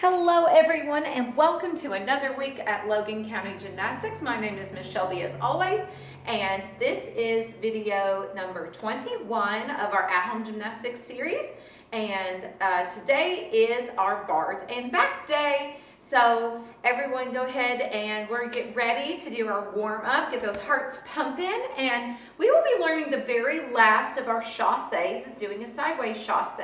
Hello everyone and welcome to another week at Logan County Gymnastics. My name is Miss Shelby as always, and this is video number 21 of our at-home gymnastics series. And today is our bars and back day. So everyone go ahead and we're gonna get ready to do our warm up, get those hearts pumping, and we will be learning the very last of our chasses, is doing a sideways chasse.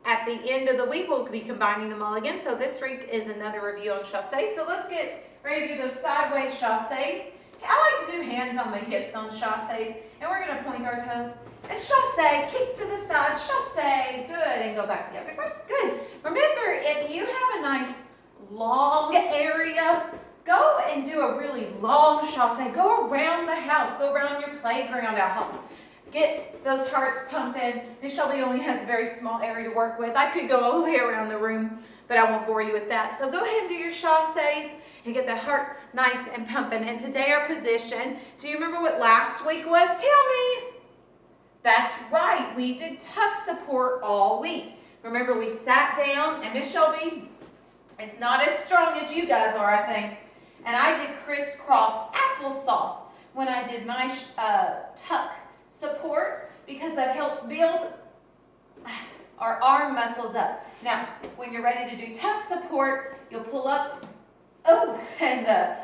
At the end of the week, we'll be combining them all again. So this week is another review on chasse. So let's get ready to do those sideways chasses. I like to do hands on my hips on chasses, and we're gonna point our toes. And chasse, kick to the side, chasse, good, and go back the other way, good. Remember, if you have a nice long area, go and do a really long chasse. Go around the house, go around your playground at home. Get those hearts pumping. Miss Shelby only has a very small area to work with. I could go all the way around the room, but I won't bore you with that. So go ahead and do your chasses and get the heart nice and pumping. And today our position, do you remember what last week was? Tell me. That's right, we did tuck support all week. Remember, we sat down, and Miss Shelby is not as strong as you guys are, I think. And I did crisscross applesauce when I did my tuck support, because that helps build our arm muscles up. Now, when you're ready to do tuck support, you'll pull up, and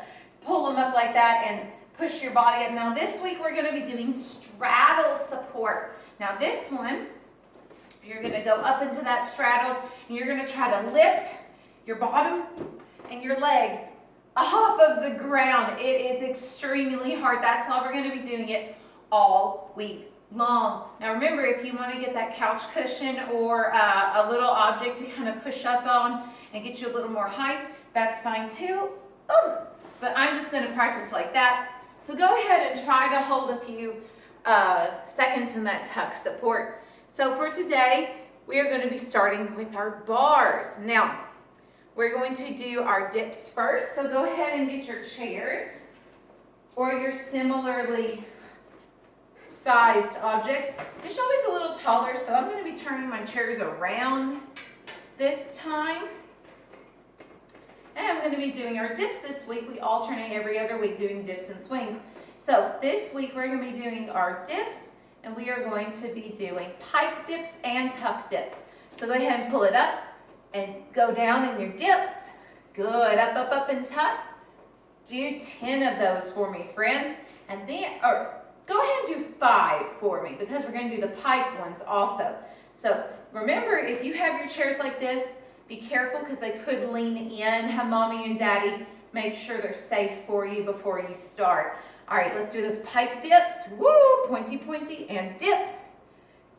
pull them up like that and push your body up. Now this week we're going to be doing straddle support. Now this one, you're going to go up into that straddle and you're going to try to lift your bottom and your legs off of the ground. It is extremely hard. That's why we're going to be doing it all week long. Now remember, if you want to get that couch cushion or a little object to kind of push up on and get you a little more height, that's fine too. But I'm just going to practice like that. So go ahead and try to hold a few seconds in that tuck support. So for today, we are going to be starting with our bars. Now, we're going to do our dips first. So go ahead and get your chairs or your similarly sized objects. Miss Shelby's a little taller, so I'm going to be turning my chairs around this time. And I'm going to be doing our dips this week. We alternate every other week doing dips and swings. So this week we're going to be doing our dips, and we are going to be doing pike dips and tuck dips. So go ahead and pull it up and go down in your dips. Good, up, up, up, and tuck. Do 10 of those for me, friends. And then, go ahead and do 5 for me, because we're going to do the pike ones also. So remember, if you have your chairs like this, be careful because they could lean in. Have mommy and daddy make sure they're safe for you before you start. All right, let's do those pike dips. Woo, pointy, pointy, and dip.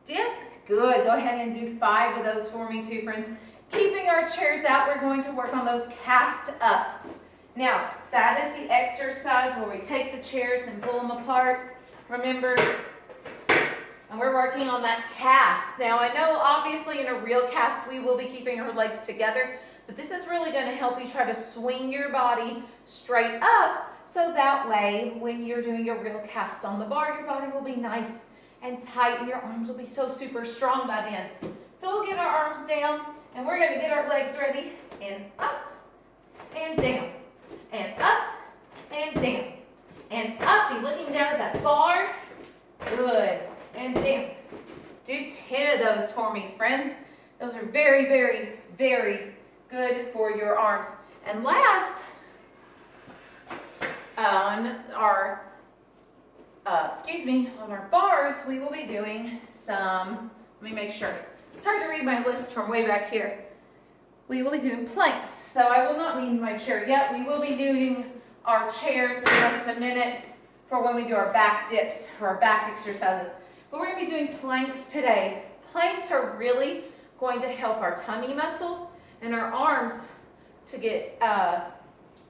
Dip, good. Go ahead and do 5 of those for me too, friends. Keeping our chairs out, we're going to work on those cast ups. Now, that is the exercise where we take the chairs and pull them apart. Remember, and we're working on that cast. Now, I know obviously in a real cast, we will be keeping our legs together, but this is really going to help you try to swing your body straight up, so that way, when you're doing your real cast on the bar, your body will be nice and tight, and your arms will be so super strong by then. So we'll get our arms down, and we're going to get our legs ready, and up, and down, and up, and down, and up. Be looking down at that bar. Good. And down. Do 10 of those for me, friends. Those are very, very, very good for your arms. And last, on our bars, we will be doing some, let me make sure. It's hard to read my list from way back here. We will be doing planks. So I will not need my chair yet. We will be doing our chairs in just a minute for when we do our back dips, for our back exercises. But we're going to be doing planks today. Planks are really going to help our tummy muscles and our arms to get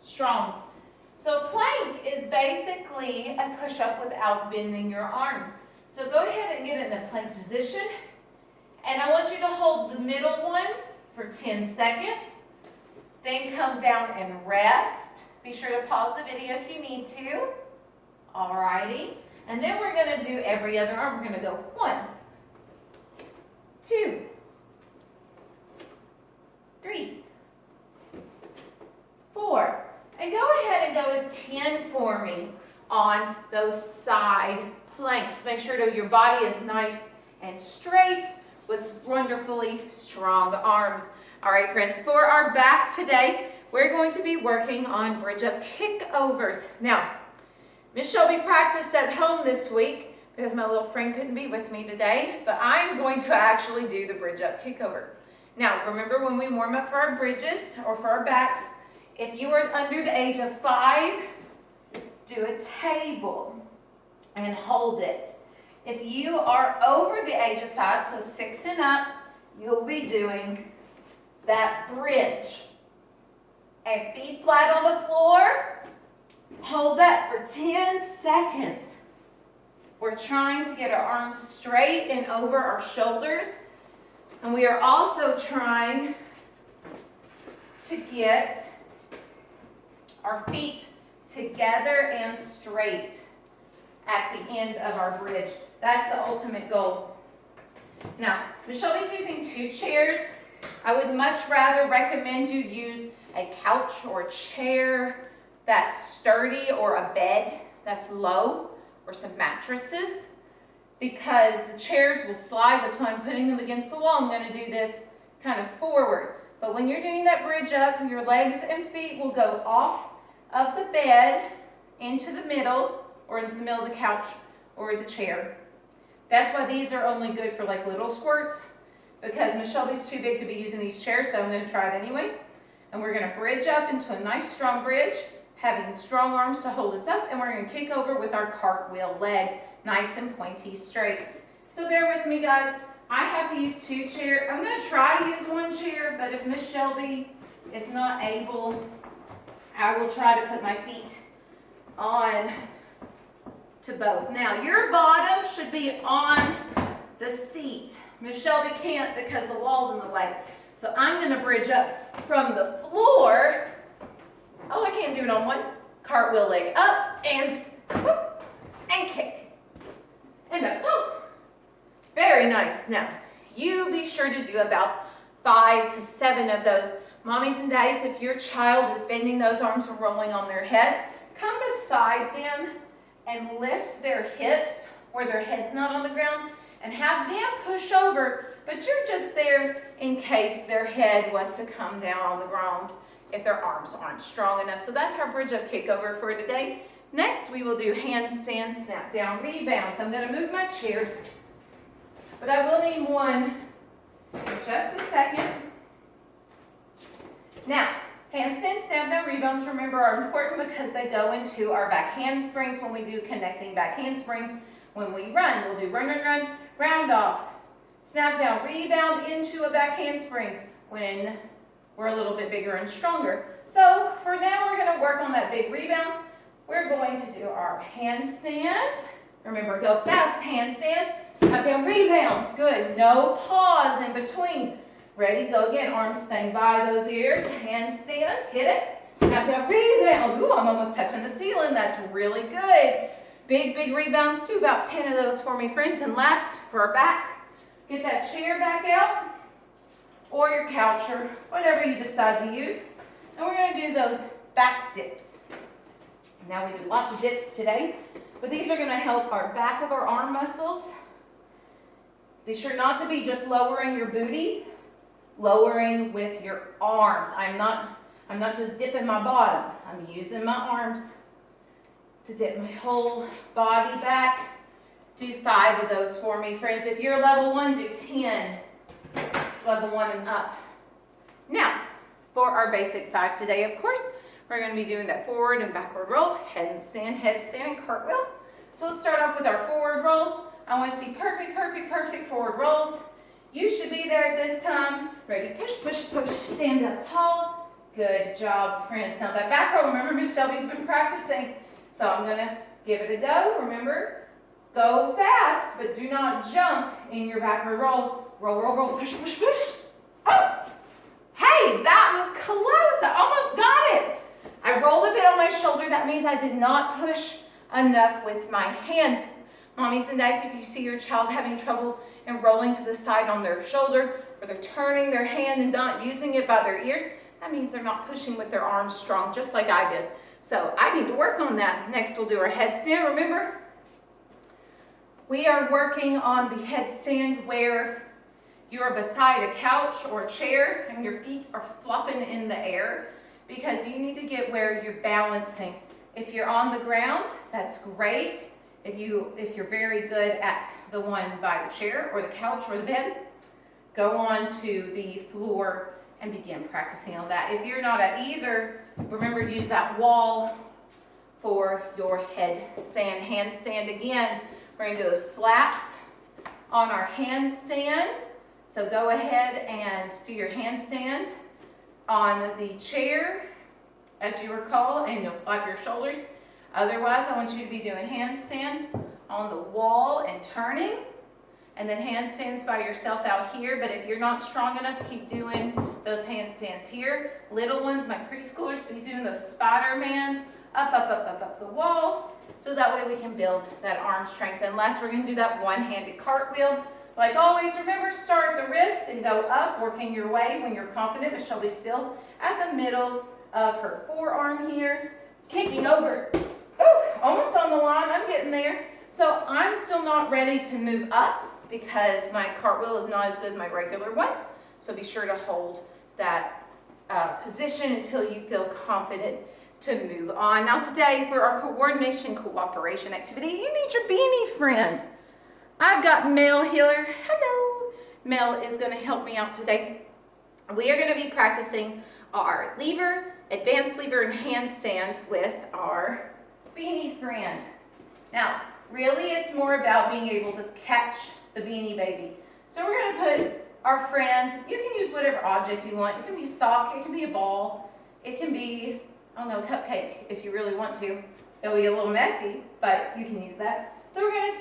strong. So plank is basically a push-up without bending your arms. So go ahead and get in a plank position. And I want you to hold the middle one for 10 seconds. Then come down and rest. Be sure to pause the video if you need to. Alrighty. And then we're going to do every other arm. We're going to go 1, 2, 3, 10 for me on those side planks. Make sure that your body is nice and straight with wonderfully strong arms. All right, friends, for our back today, we're going to be working on bridge up kickovers. Now, Miss Shelby practiced at home this week because my little friend couldn't be with me today, but I'm going to actually do the bridge up kickover. Now, remember when we warm up for our bridges or for our backs, if you are under the age of 5, do a table and hold it. If you are over the age of 5, so 6 and up, you'll be doing that bridge. And feet flat on the floor. Hold that for 10 seconds. We're trying to get our arms straight and over our shoulders. And we are also trying to get our feet together and straight at the end of our bridge. That's the ultimate goal. Now, Miss Shelby's using 2 chairs. I would much rather recommend you use a couch or a chair that's sturdy, or a bed that's low, or some mattresses, because the chairs will slide. That's why I'm putting them against the wall. I'm going to do this kind of forward. But when you're doing that bridge up, your legs and feet will go off of the bed into the middle, or into the middle of the couch or the chair. That's why these are only good for like little squirts, because Miss Shelby's too big to be using these chairs, but I'm going to try it anyway. And we're going to bridge up into a nice strong bridge, having strong arms to hold us up, and we're going to kick over with our cartwheel leg, nice and pointy straight. So bear with me, guys. I have to use 2 chairs. I'm going to try to use 1 chair, but if Miss Shelby is not able, I will try to put my feet on to both. Now, your bottom should be on the seat. Miss Shelby can't because the wall's in the way. So I'm going to bridge up from the floor. Oh, I can't do it on 1. Cartwheel leg up and whoop, and kick. And up top. Very nice. Now, you be sure to do about 5 to 7 of those. Mommies and daddies, if your child is bending those arms or rolling on their head, come beside them and lift their hips where their head's not on the ground and have them push over, but you're just there in case their head was to come down on the ground if their arms aren't strong enough. So that's our bridge up kickover for today. Next, we will do handstand, snap down, rebounds. I'm going to move my chairs, but I will need one in just a second. Now, handstand, snap down, rebounds, remember, are important because they go into our back handsprings when we do connecting back handspring. When we run, we'll do run, run, run, round off, snap down, rebound into a back handspring when we're a little bit bigger and stronger. So for now, we're going to work on that big rebound. We're going to do our handstand. Remember, go fast, handstand, snap down, rebound. Good. No pause in between. Ready, go again. Arms staying by those ears. Handstand, hit it. Snap down, rebound. Ooh, I'm almost touching the ceiling. That's really good. Big, big rebounds. Do about 10 of those for me, friends. And last, for our back, get that chair back out or your couch or whatever you decide to use. And we're going to do those back dips. Now we do lots of dips today, but these are going to help our back of our arm muscles. Be sure not to be just lowering your booty, lowering with your arms. I'm not just dipping my bottom. I'm using my arms to dip my whole body back. Do 5 of those for me, friends. If you're level 1, do 10. Level 1 and up. Now, for our basic 5 today, of course, we're going to be doing that forward and backward roll, headstand, and cartwheel. So let's start off with our forward roll. I want to see perfect, perfect, perfect forward rolls. You should be there at this time. Ready, push, push, push, stand up tall. Good job, friends. Now that back roll, remember Miss Shelby's been practicing. So I'm going to give it a go. Remember, go fast, but do not jump in your backward roll. Roll, roll, roll, push, push, push. Oh! Hey, that was close. I almost got it. I rolled a bit on my shoulder. That means I did not push enough with my hands. Mommies and daddies, if you see your child having trouble and rolling to the side on their shoulder, or they're turning their hand and not using it by their ears, that means they're not pushing with their arms strong, just like I did. So I need to work on that. Next, we'll do our headstand. Remember, we are working on the headstand where you're beside a couch or a chair and your feet are flopping in the air, because you need to get where you're balancing. If you're on the ground, that's great. If you're very good at the one by the chair or the couch or the bed, go on to the floor and begin practicing on that. If you're not at either, remember, use that wall for your handstand again. We're going to do those slaps on our handstand. So go ahead and do your handstand on the chair, as you recall, and you'll slap your shoulders. Otherwise, I want you to be doing handstands on the wall and turning, and then handstands by yourself out here. But if you're not strong enough, keep doing those handstands here. Little ones, my preschoolers, be doing those Spider-Mans up the wall, so that way we can build that arm strength. And last, we're going to do that one-handed cartwheel. Like always, remember, start at the wrist and go up, working your way when you're confident. Miss Shelby's still at the middle of her forearm here, kicking over. Oh, almost on the line. I'm getting there. So I'm still not ready to move up because my cartwheel is not as good as my regular one. So be sure to hold that position until you feel confident to move on. Now today, for our coordination cooperation activity, you need your beanie friend. I've got Mel here. Hello. Mel is going to help me out today. We are going to be practicing our lever, advanced lever, and handstand with our beanie friend. Now, really, it's more about being able to catch the beanie baby. So we're going to put our friend, you can use whatever object you want. It can be a sock, it can be a ball, it can be, I don't know, a cupcake if you really want to. It'll be a little messy, but you can use that. So we're going to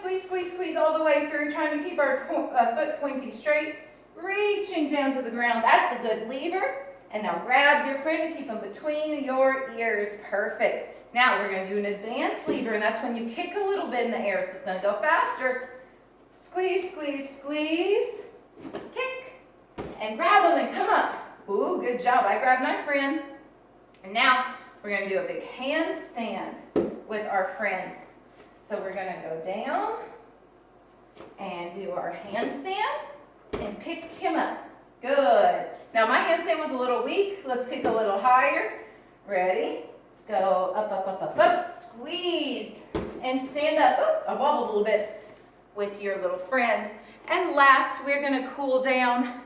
squeeze all the way through, trying to keep our foot pointy straight, reaching down to the ground. That's a good lever. And now grab your friend and keep them between your ears. Perfect. Now we're going to do an advanced lever, and that's when you kick a little bit in the air. So it's going to go faster. Squeeze, kick, and grab them and come up. Ooh, good job. I grabbed my friend. And now we're going to do a big handstand with our friend. So we're going to go down and do our handstand and pick him up. Good. Now my handstand was a little weak. Let's kick a little higher. Ready? Go up, squeeze, and stand up. Oop, I wobbled a little bit with your little friend. And last, we're going to cool down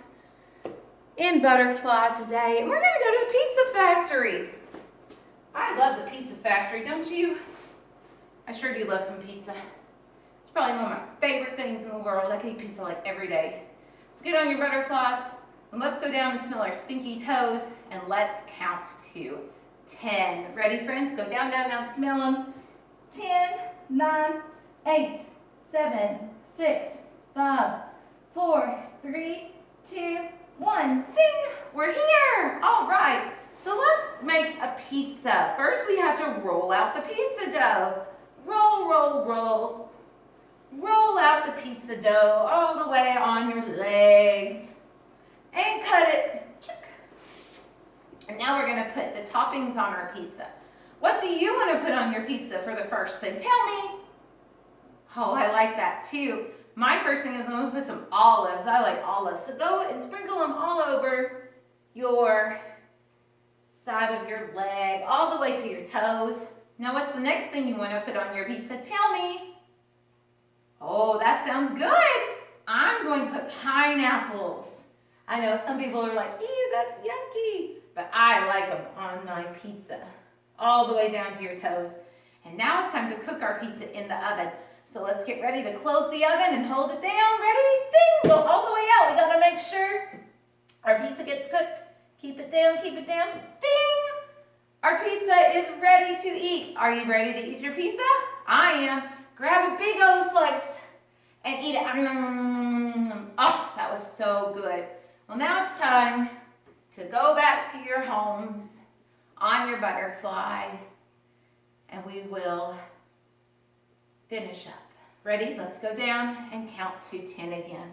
in butterfly today. And we're going to go to the Pizza Factory. I love the Pizza Factory, don't you? I sure do love some pizza. It's probably one of my favorite things in the world. I can eat pizza like every day. Let's get on your butterflies and let's go down and smell our stinky toes, and let's count to 10. Ready, friends? Go down, smell them. 10, 9, 8, 7, 6, 5, 4, 3, 2, 1. Ding! We're here! All right. So let's make a pizza. First, we have to roll out the pizza dough. Roll. Roll out the pizza dough all the way on your legs. And cut it. Check. And now we're going to put the toppings on our pizza. What do you want to put on your pizza for the first thing? Tell me. Oh, I like that too. My first thing is I'm going to put some olives. I like olives. So go and sprinkle them all over your side of your leg, all the way to your toes. Now, what's the next thing you want to put on your pizza? Tell me. Oh, that sounds good. I'm going to put pineapples. I know some people are like, ew, that's yucky. But I like them on my pizza, all the way down to your toes. And now it's time to cook our pizza in the oven. So let's get ready to close the oven and hold it down. Ready? Ding! Go all the way out. We got to make sure our pizza gets cooked. Keep it down, Ding! Our pizza is ready to eat. Are you ready to eat your pizza? I am. Grab a big old slice and eat it. Oh, that was so good. Well, now it's time to go back to your homes on your butterfly, and we will finish up. Ready? Let's go down and count to 10 again.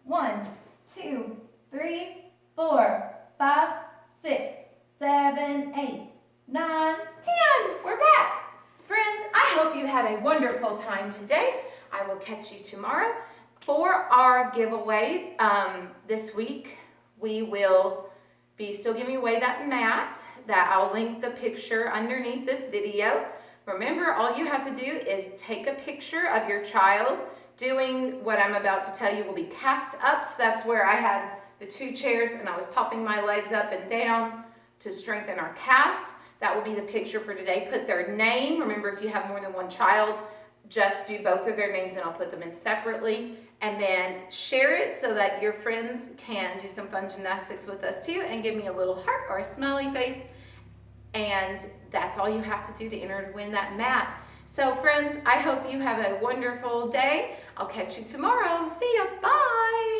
1, 2, 3, 4, 5, 6, 7, 8, 9, 10. We're had a wonderful time today. I will catch you tomorrow. For our giveaway this week, we will be still giving away that mat that I'll link the picture underneath this video. Remember, all you have to do is take a picture of your child doing what I'm about to tell you will be cast ups. That's where I had the 2 chairs and I was popping my legs up and down to strengthen our cast. That will be the picture for today. Put their name. Remember, if you have more than one child, just do both of their names and I'll put them in separately. And then share it so that your friends can do some fun gymnastics with us too, and give me a little heart or a smiley face. And that's all you have to do to enter to win that mat. So friends, I hope you have a wonderful day. I'll catch you tomorrow. See ya. Bye.